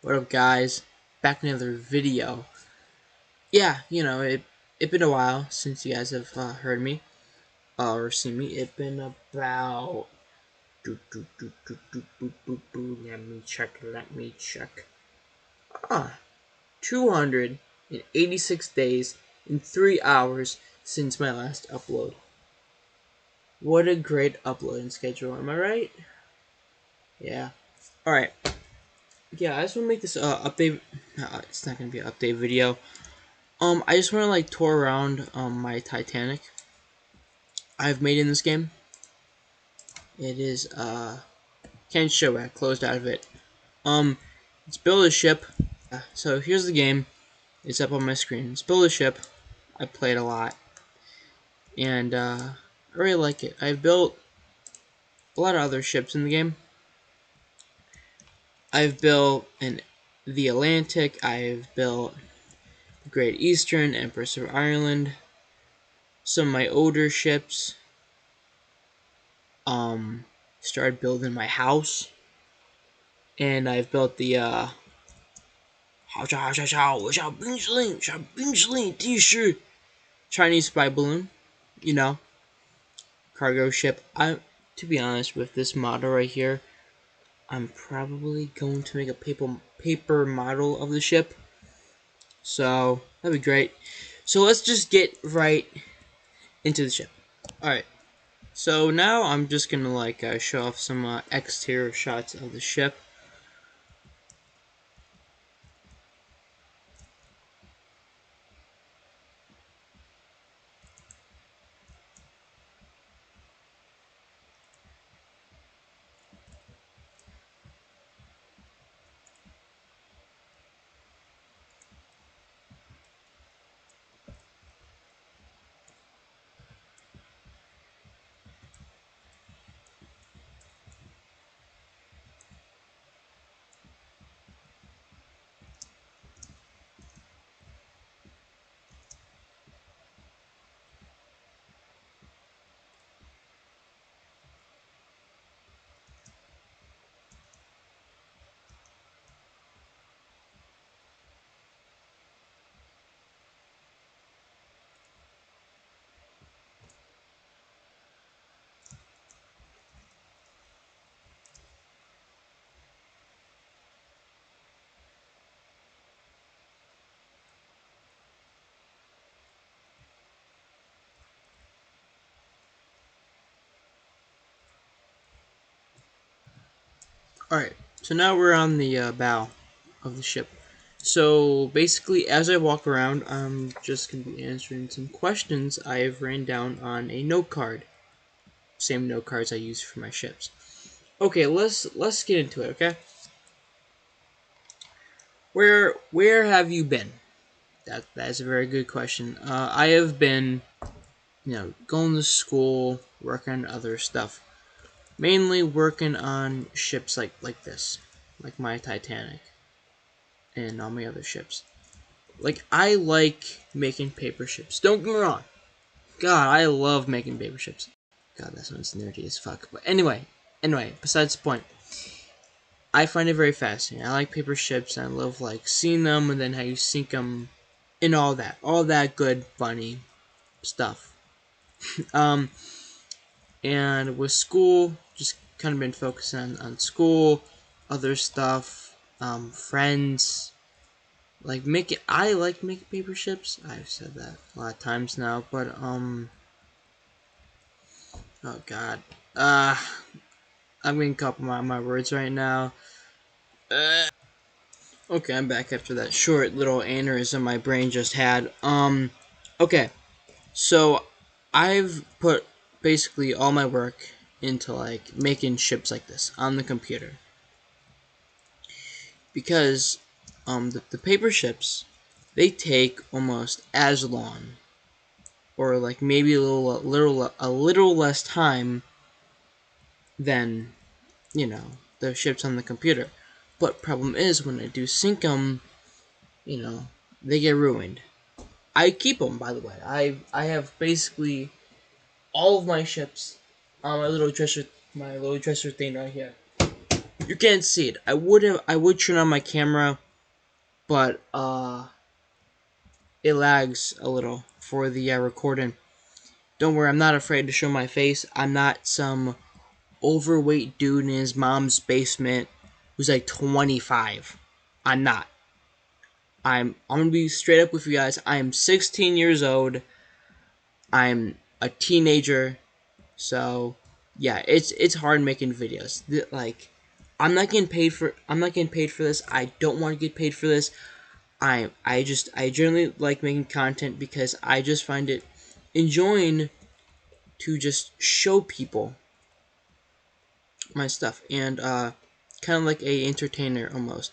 What up, guys? Back in another video. Yeah, it been a while since you guys have heard me or seen me. It been about let me check. 286 days and 3 hours since my last upload. What a great uploading schedule, am I right? Yeah. All right. Yeah, I just want to make this update. It's not gonna be an update video. I just want to tour around my Titanic I've made in this game. It is can't show it. I closed out of it. It's build a ship. So here's the game. It's up on my screen. It's build a ship. I played a lot, and I really like it. I've built a lot of other ships in the game. I've built the Atlantic. I've built the Great Eastern, Empress of Ireland. Some of my older ships. Started building my house, and I've built the Chinese spy balloon, cargo ship. To be honest, with this model right here, I'm probably going to make a paper model of the ship. So that'd be great. So let's just get right into the ship. All right. So now I'm just gonna show off some exterior shots of the ship. Alright, so now we're on the bow of the ship. So basically, as I walk around, I'm just going to be answering some questions I've written down on a note card. Same note cards I use for my ships. Okay, let's get into it, okay? Where have you been? That's a very good question. I have been, going to school, working on other stuff. Mainly working on ships like this, like my Titanic and all my other ships. I like making paper ships. Don't get me wrong. God, I love making paper ships. God, that sounds nerdy as fuck. But anyway, besides the point. I find it very fascinating. I like paper ships, and I love seeing them and then how you sink them and all that good, funny stuff. Um, and with school, just kind of been focusing on school, other stuff, friends. I like making paper ships. I've said that a lot of times now, but oh god, I'm getting caught on my words right now. Okay, I'm back after that short little aneurysm my brain just had. Okay, so I've put basically all my work into making ships like this on the computer because the paper ships, they take almost as long or maybe a little less time than the ships on the computer. But problem is when I do sync them, they get ruined. I keep them, by the way. I have basically all of my ships on my little dresser thing right here. You can't see it. I would turn on my camera, but it lags a little for the recording. Don't worry, I'm not afraid to show my face. I'm not some overweight dude in his mom's basement who's like 25. I'm not. I'm gonna be straight up with you guys. I'm 16 years old. I'm a teenager, so yeah, it's hard making videos. Like, I'm not getting paid for this. I don't want to get paid for this. I generally like making content because I just find it enjoying to just show people my stuff, and kind of like a entertainer almost.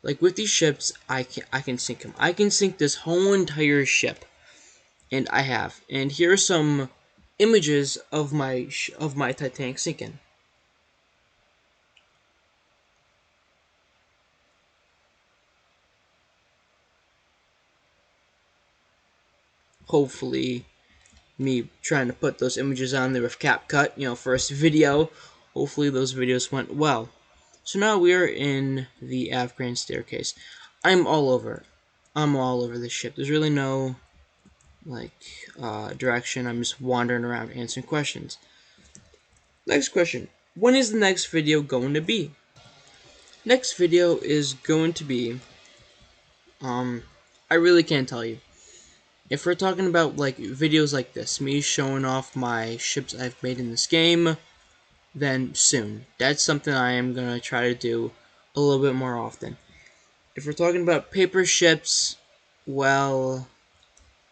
Like with these ships, I can sink them. I can sink this whole entire ship, and I have. And here are some images of my Titanic sinking. Hopefully, me trying to put those images on there with CapCut, first video. Hopefully those videos went well. So now we are in the Afghan staircase. I'm all over. I'm all over this ship. There's really no direction. I'm just wandering around answering questions. Next question. When is the next video going to be? Next video is going to be, I really can't tell you. If we're talking about like videos like this, me showing off my ships I've made in this game, then soon. That's something I am going to try to do a little bit more often. If we're talking about paper ships, well,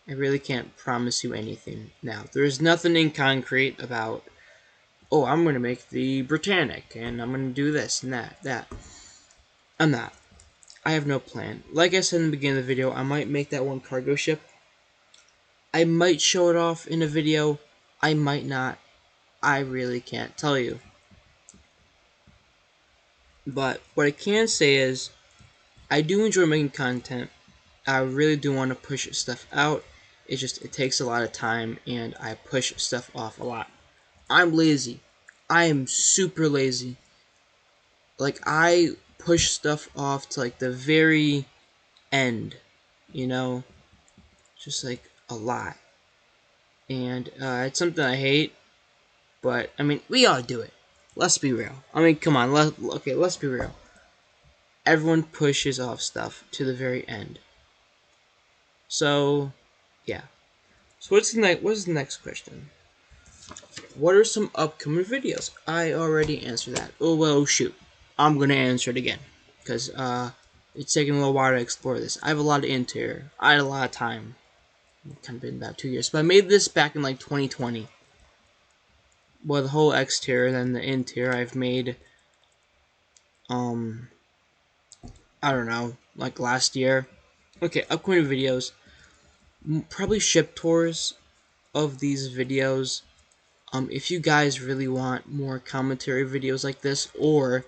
I really can't promise you anything now. There's nothing in concrete about, oh, I'm going to make the Britannic, and I'm going to do this and that. I'm not. I have no plan. Like I said in the beginning of the video, I might make that one cargo ship. I might show it off in a video. I might not. I really can't tell you. But what I can say is, I do enjoy making content. I really do want to push stuff out. It takes a lot of time, and I push stuff off a lot. I'm lazy. I am super lazy. Like, I push stuff off to like the very end, just like a lot. And it's something I hate, but I mean, we all do it. Let's be real. I mean, come on. Let's be real. Everyone pushes off stuff to the very end. So, yeah. So what's the next question? What are some upcoming videos? I already answered that. Oh well, shoot. I'm gonna answer it again because it's taking a little while to explore this. I have a lot of interior. I had a lot of time. It's kind of been about 2 years, but I made this back in like 2020. Well, the whole exterior, then the interior, I've made. I don't know, like last year. Okay, upcoming videos. Probably ship tours of these videos. If you guys really want more commentary videos like this, or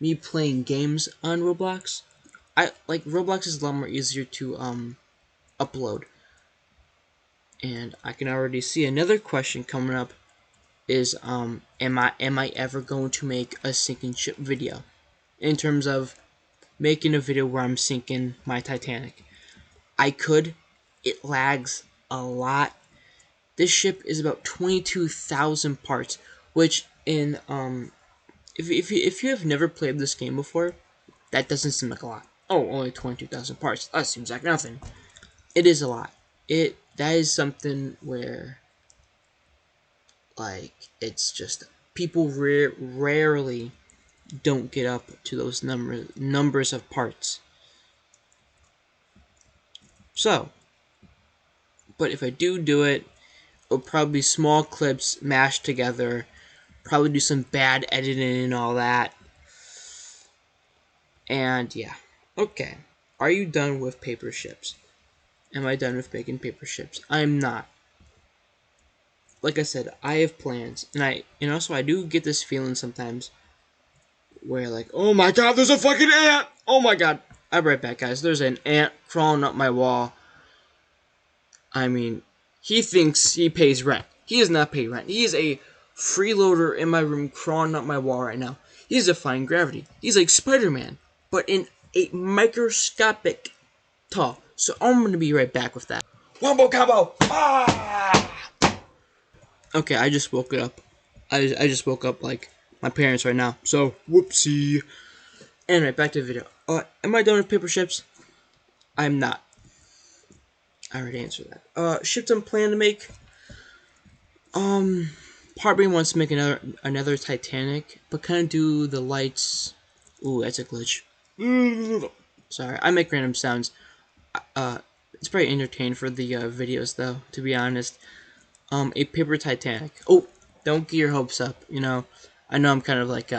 me playing games on Roblox, Roblox is a lot more easier to upload. And I can already see another question coming up is am I ever going to make a sinking ship video? In terms of making a video where I'm sinking my Titanic. I could. It lags a lot. This ship is about 22,000 parts, which in if you have never played this game before, that doesn't seem like a lot. Oh, only 22,000 parts. That seems like nothing. It is a lot. That is something where like it's just people rarely don't get up to those numbers of parts. So, but if I do it, it'll probably be small clips mashed together. Probably do some bad editing and all that. And yeah. Okay. Are you done with paper ships? Am I done with making paper ships? I'm not. Like I said, I have plans. And also I do get this feeling sometimes where like, oh my god, there's a fucking ant! Oh my god. I'll be right back, guys. There's an ant crawling up my wall. I mean, he thinks he pays rent. He does not pay rent. He is a freeloader in my room crawling up my wall right now. He's defying gravity. He's like Spider-Man, but in a microscopic tall. So I'm gonna be right back with that. Wombo combo! Ah! Okay, I just woke up. I just woke up like my parents right now. So whoopsie. Anyway, back to the video. Am I done with paper ships? I'm not. I already answered that. Ships I'm planning to make. Part B wants to make another Titanic, but kind of do the lights. Ooh, that's a glitch. Sorry, I make random sounds. It's pretty entertaining for the videos, though. To be honest, a paper Titanic. Oh, don't get your hopes up. You know, I know I'm kind of like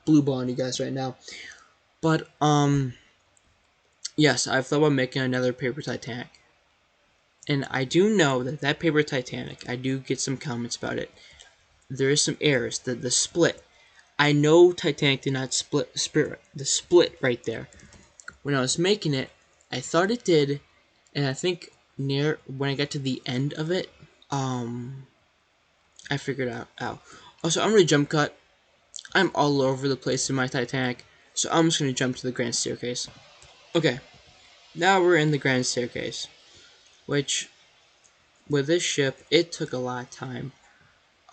blue balling you guys right now, but yes, I've thought about making another paper Titanic. And I do know that that paper Titanic, I do get some comments about it. There is some errors. The split. I know Titanic did not split the split right there. When I was making it, I thought it did, and I think near when I got to the end of it, I figured out. Ow. Also, I'm gonna jump cut. I'm all over the place in my Titanic, so I'm just gonna jump to the grand staircase. Okay, now we're in the grand staircase, which with this ship, it took a lot of time.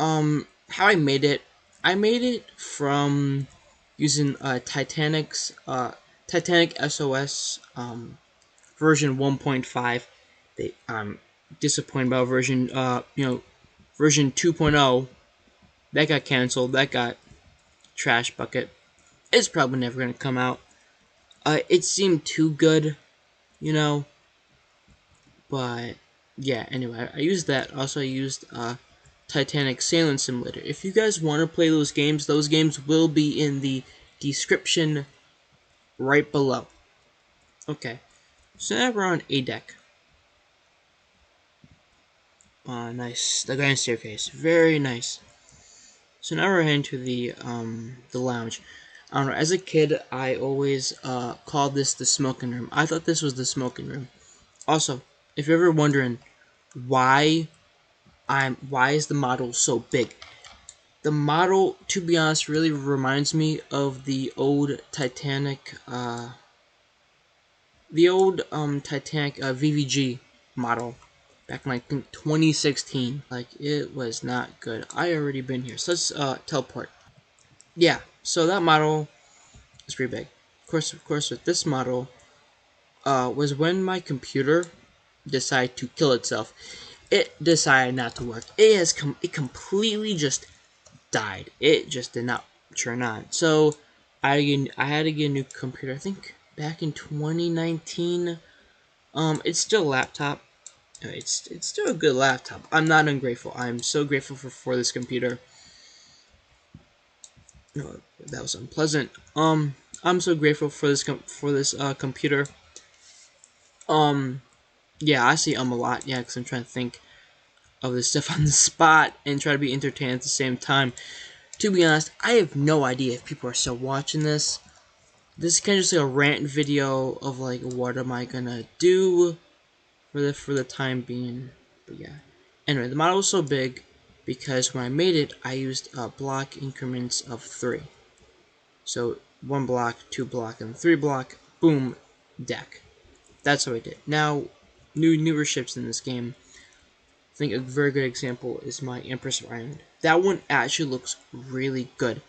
How I made it from using Titanic SOS version 1.5. I'm disappointed about version 2.0. That got canceled. That got trash bucket. It's probably never gonna come out. It seemed too good, you know, but yeah. Anyway, I used that. Also, I used Titanic Sailing Simulator. If you guys want to play those games will be in the description right below. Okay, so now we're on A deck. Nice. The grand staircase. Very nice. So now we're heading to the lounge. I don't know, as a kid, I always called this the smoking room. I thought this was the smoking room. Also, if you're ever wondering why is the model so big? The model, to be honest, really reminds me of the old Titanic, VVG model back in like 2016. Like, it was not good. I already been here, so let's teleport. Yeah, so that model is pretty big. Of course, with this model, was when my computer decided to kill itself. It decided not to work. It completely just died. It just did not turn on. So I had to get a new computer. I think back in 2019. It's still a laptop. It's still a good laptop. I'm not ungrateful. I'm so grateful for this computer. No, that was unpleasant. I'm so grateful for this computer. Yeah, I see a lot. Yeah, because I'm trying to think of this stuff on the spot and try to be entertained at the same time. To be honest, I have no idea if people are still watching this. This is kind of just like a rant video of like, what am I gonna do for the time being. But yeah. Anyway, the model was so big because when I made it, I used block increments of 3. So 1 block, 2 block, and 3 block. Boom, deck. That's how I did. Now, newer ships in this game. I think a very good example is my Empress Island. That one actually looks really good.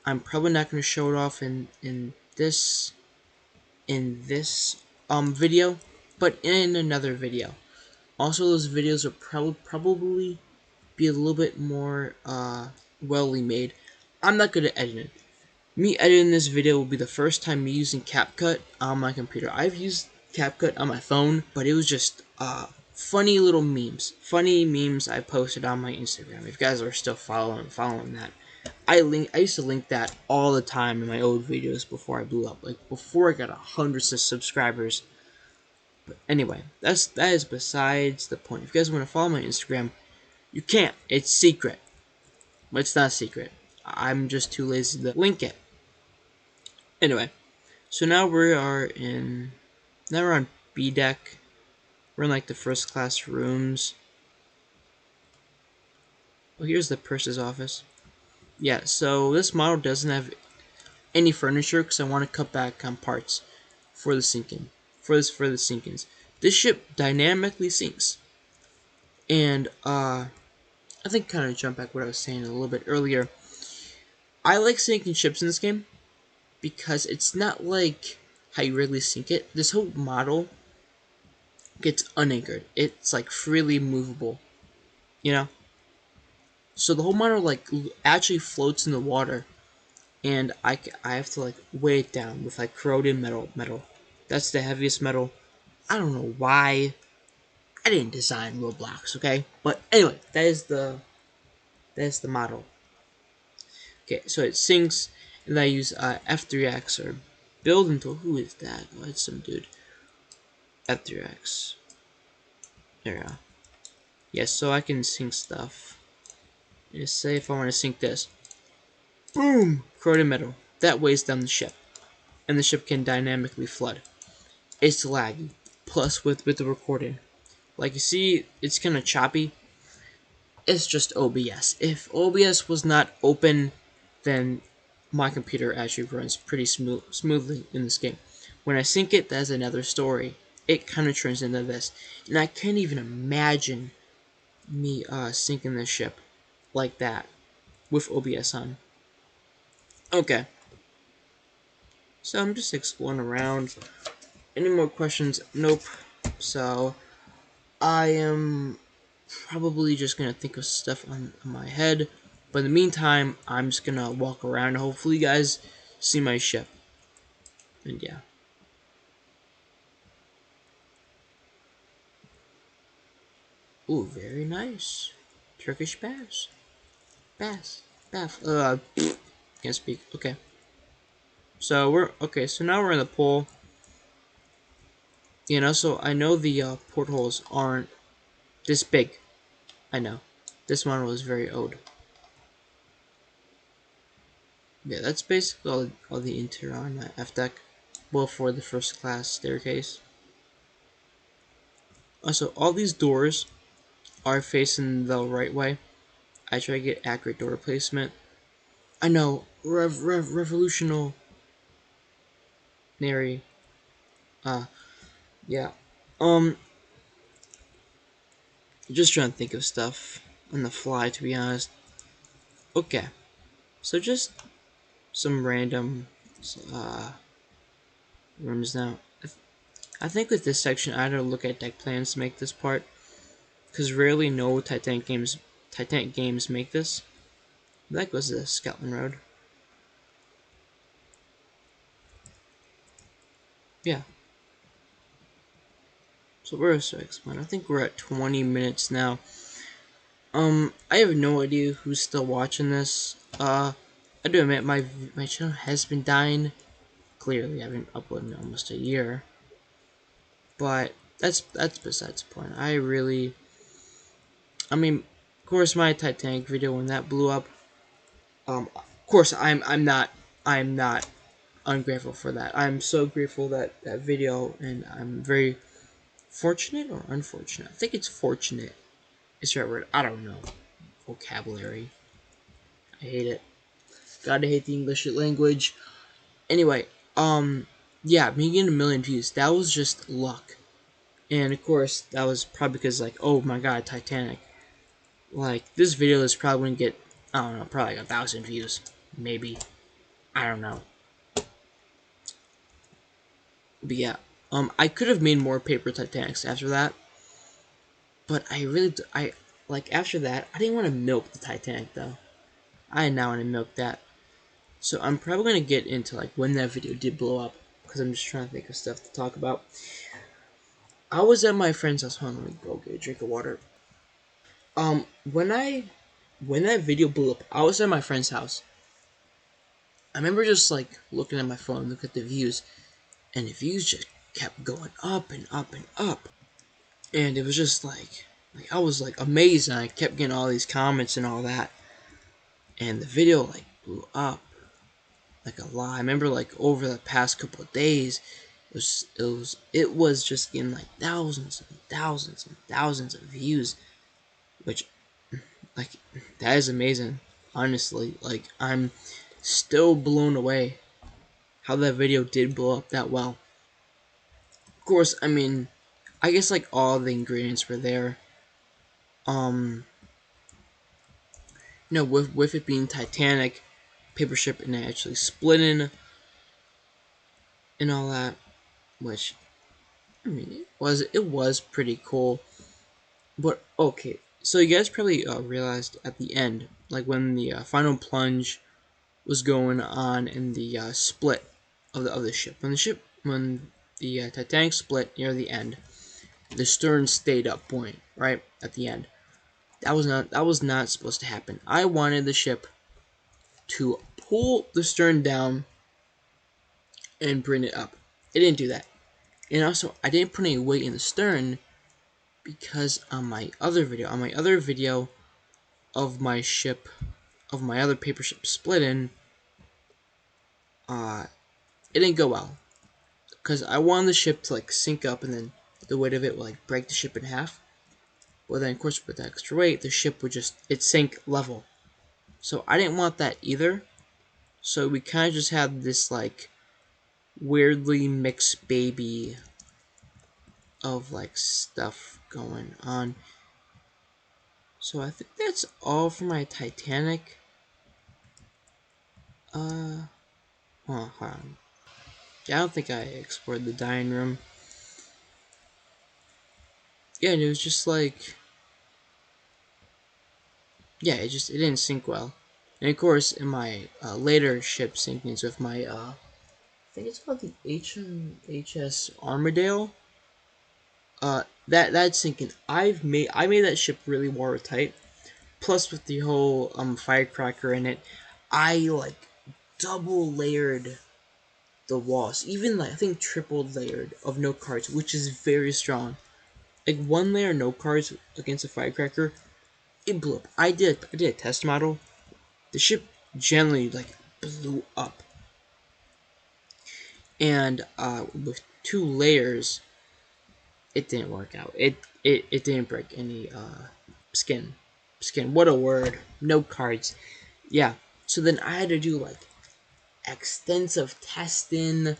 I'm probably not going to show it off in this video, but in another video. Also, those videos will probably be a little bit more wellly made. I'm not good at editing. Me editing this video will be the first time me using CapCut on my computer. I've used CapCut on my phone, but it was just funny little memes. Funny memes I posted on my Instagram. If you guys are still following that. I used to link that all the time in my old videos before I blew up. Like before I got hundreds of subscribers. But anyway, that is besides the point. If you guys want to follow my Instagram, you can't. It's secret. But it's not secret. I'm just too lazy to link it. Anyway, so now we're on B deck. We're in like the first class rooms. Oh, here's the purser's office. Yeah, so this model doesn't have any furniture because I want to cut back on parts for the sinking. For the sinkings. This ship dynamically sinks. And I think kind of jump back what I was saying a little bit earlier. I like sinking ships in this game because it's not like how you really sink it. This whole model gets unanchored. It's like freely movable, you know. So the whole model like actually floats in the water, and I have to like weigh it down with like corroded metal. That's the heaviest metal. I don't know why. I didn't design Roblox, okay? But anyway, that is the model. Okay, so it sinks, and I use F3X or build until who is that? Oh, it's some dude. F3X. There we go. Yes, so I can sink stuff. Just say if I want to sink this. Boom! Corroded metal. That weighs down the ship, and the ship can dynamically flood. It's laggy. Plus, with the recording, like you see, it's kind of choppy. It's just OBS. If OBS was not open, then my computer actually runs pretty smoothly in this game. When I sync it, that's another story. It kind of turns into this, and I can't even imagine me sinking this ship like that with OBS on. Okay, so I'm just exploring around. Any more questions? Nope. So I am probably just gonna think of stuff on my head. But in the meantime, I'm just gonna walk around. Hopefully, you guys see my ship. And yeah. Ooh, very nice. Turkish bass. Bass. Bath. Can't speak. Okay. So we're okay. So now we're in the pool. You know, so I know the portholes aren't this big. I know. This model is very old. Yeah, that's basically all the interior on my F deck. Well, for the first class staircase. Also, all these doors are facing the right way. I try to get accurate door placement. I know, revolutionary. Uh, yeah. Um, just trying to think of stuff on the fly, to be honest. Okay, so just some random uh rooms now. I think with this section, I had to look at deck plans to make this part, because rarely no Titanic games make this. That goes to Scotland Road. Yeah. So where else to explain? I think we're at 20 minutes now. I have no idea who's still watching this. I do admit my channel has been dying. Clearly, I've been uploading almost a year. But that's besides the point. I mean, of course, my Titanic video when that blew up. Of course, I'm not ungrateful for that. I'm so grateful that video, and I'm very fortunate or unfortunate. I think it's fortunate. It's the right word. I don't know. Vocabulary. I hate it. Gotta hate the English language. Anyway, yeah, me getting 1,000,000 views. That was just luck. And of course, that was probably because, like, oh my god, Titanic. Like, this video is probably gonna get, I don't know, probably like 1,000 views. Maybe. I don't know. But yeah, I could have made more paper Titanics after that. But like, after that, I didn't want to milk the Titanic, though. I now want to milk that. So I'm probably going to get into, like, when that video did blow up. Because I'm just trying to think of stuff to talk about. I was at my friend's house. Hold on, let me go get a drink of water. When that video blew up, I was at my friend's house. I remember just, like, looking at my phone, looking at the views. And the views just kept going up and up and up. And it was just, like I was, like, amazed. And I kept getting all these comments and all that. And the video, like, blew up. Like a lot. I remember, like, over the past couple of days, it was just getting like thousands and thousands and thousands of views, which, like, that is amazing. honestly. Like, I'm still blown away how that video did blow up that well. Of course, I mean, I guess like all the ingredients were there. With it being Titanic, paper ship, and actually splitting and all that, which I mean, it was pretty cool. But okay, so you guys probably realized at the end, like when the final plunge was going on in the split of the ship, when the Titanic split near the end, the stern stayed up buoyant, right at the end. That was not supposed to happen. I wanted the ship to pull the stern down and bring it up. It didn't do that. And also, I didn't put any weight in the stern because on my other video of my ship, of my other paper ship splitting, uh, it didn't go well. Because I wanted the ship to like sink up and then the weight of it would like break the ship in half. Well then of course with the extra weight, the ship would it sink level. So I didn't want that either. So we kind of just had this like weirdly mixed baby of like stuff going on. So I think that's all for my Titanic. Hold on. Yeah, I don't think I explored the dining room. Yeah, and it was just like, yeah, it didn't sink well. And of course, in my later ship sinkings with my I think it's called the HMHS Armadale. That's sinking. I made that ship really watertight. Plus, with the whole firecracker in it, I like double layered the walls, even like I think triple layered of note cards, which is very strong. Like one layer note cards against a firecracker, it blew up. I did a test model. The ship generally like blew up, and with 2 layers, it didn't work out. It didn't break any skin. Skin. What a word. Note cards. Yeah. So then I had to do like extensive testing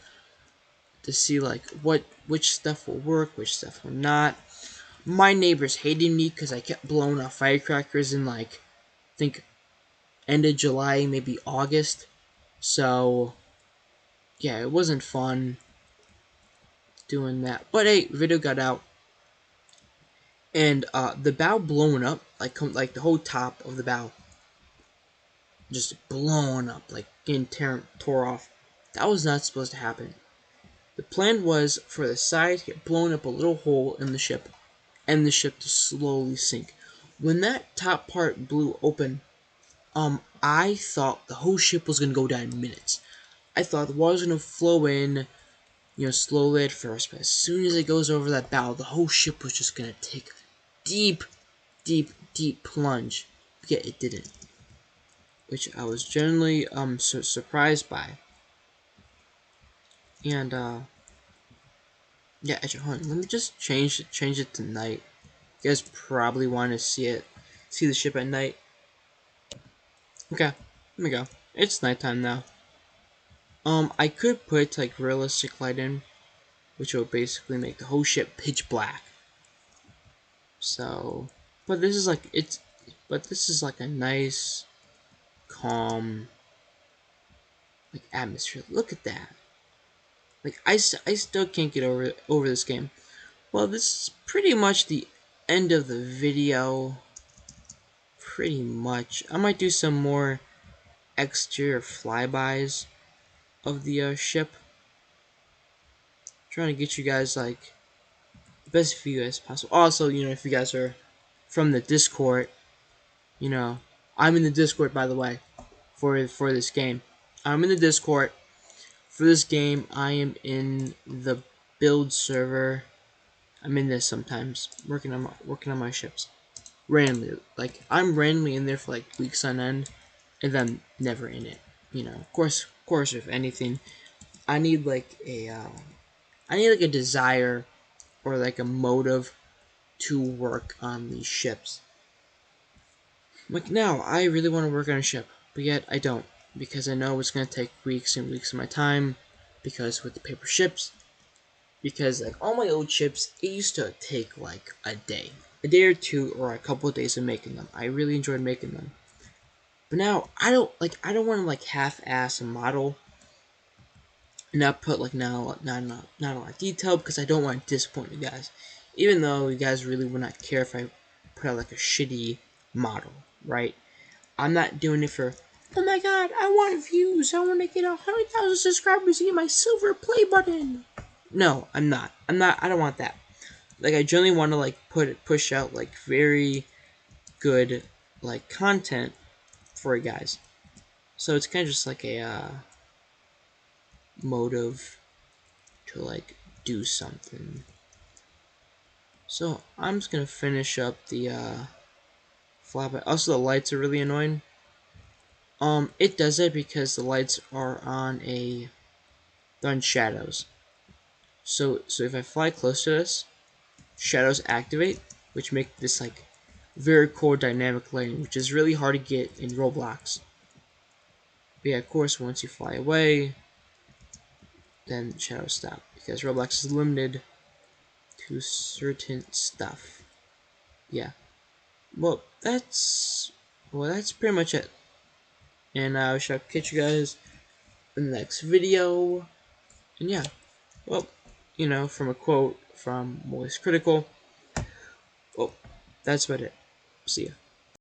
to see like which stuff will work, which stuff will not. My neighbors hated me because I kept blowing off firecrackers in like I think end of July, maybe August. So yeah, it wasn't fun doing that. But hey, video got out, and the bow blowing up, like the whole top of the bow, just blowing up, like getting tore off. That was not supposed to happen. The plan was for the side to get blown up a little hole in the ship, and the ship to slowly sink. When that top part blew open, I thought the whole ship was gonna go down in minutes. I thought the water was gonna flow in, slowly at first, but as soon as it goes over that bow, the whole ship was just gonna take a deep, deep, deep plunge. Yet it didn't, which I was generally surprised by. And yeah, actually, hold on, let me just change it to night. You guys probably want to see the ship at night. Okay, let me go. It's nighttime now. I could put like realistic light in, which will basically make the whole ship pitch black. So, but this is like a nice, calm, like atmosphere. Look at that. Like I still can't get over this game. Well, this is pretty much the end of the video. Pretty much. I might do some more exterior flybys of the ship. Trying to get you guys like the best view as possible. Also, if you guys are from the Discord, I'm in the Discord, by the way, for this game. I'm in the Discord for this game. I am in the build server. I'm in this sometimes, working on my ships randomly. Like I'm randomly in there for like weeks on end, and then never in it. Of course, if anything, I need like a desire or like a motive to work on these ships. Like now, I really want to work on a ship, but yet I don't, because I know it's going to take weeks and weeks of my time, because with the paper ships, because like all my old ships, it used to take like a day or two, or a couple of days of making them. I really enjoyed making them. But now I don't want to like half-ass a model and not put like not a lot of detail because I don't want to disappoint you guys. Even though you guys really would not care if I put out like a shitty model, right? I'm not doing it for, oh my god, I want views. I want to get 100,000 subscribers and get my silver play button. No, I'm not. I don't want that. Like I generally want to like push out like very good like content for you guys. So it's kind of just like a motive to like do something. So I'm just gonna finish up the flyby. Also, the lights are really annoying. It does it because the lights are on they're on shadows. So if I fly close to this, shadows activate, which make this like very cool dynamic lighting, which is really hard to get in Roblox. But yeah, of course, once you fly away, then shadows stop because Roblox is limited to certain stuff. Yeah. Well, that's pretty much it. And I shall catch you guys in the next video. And yeah, well, from a quote from Moist Critical. Well, that's about it. See ya.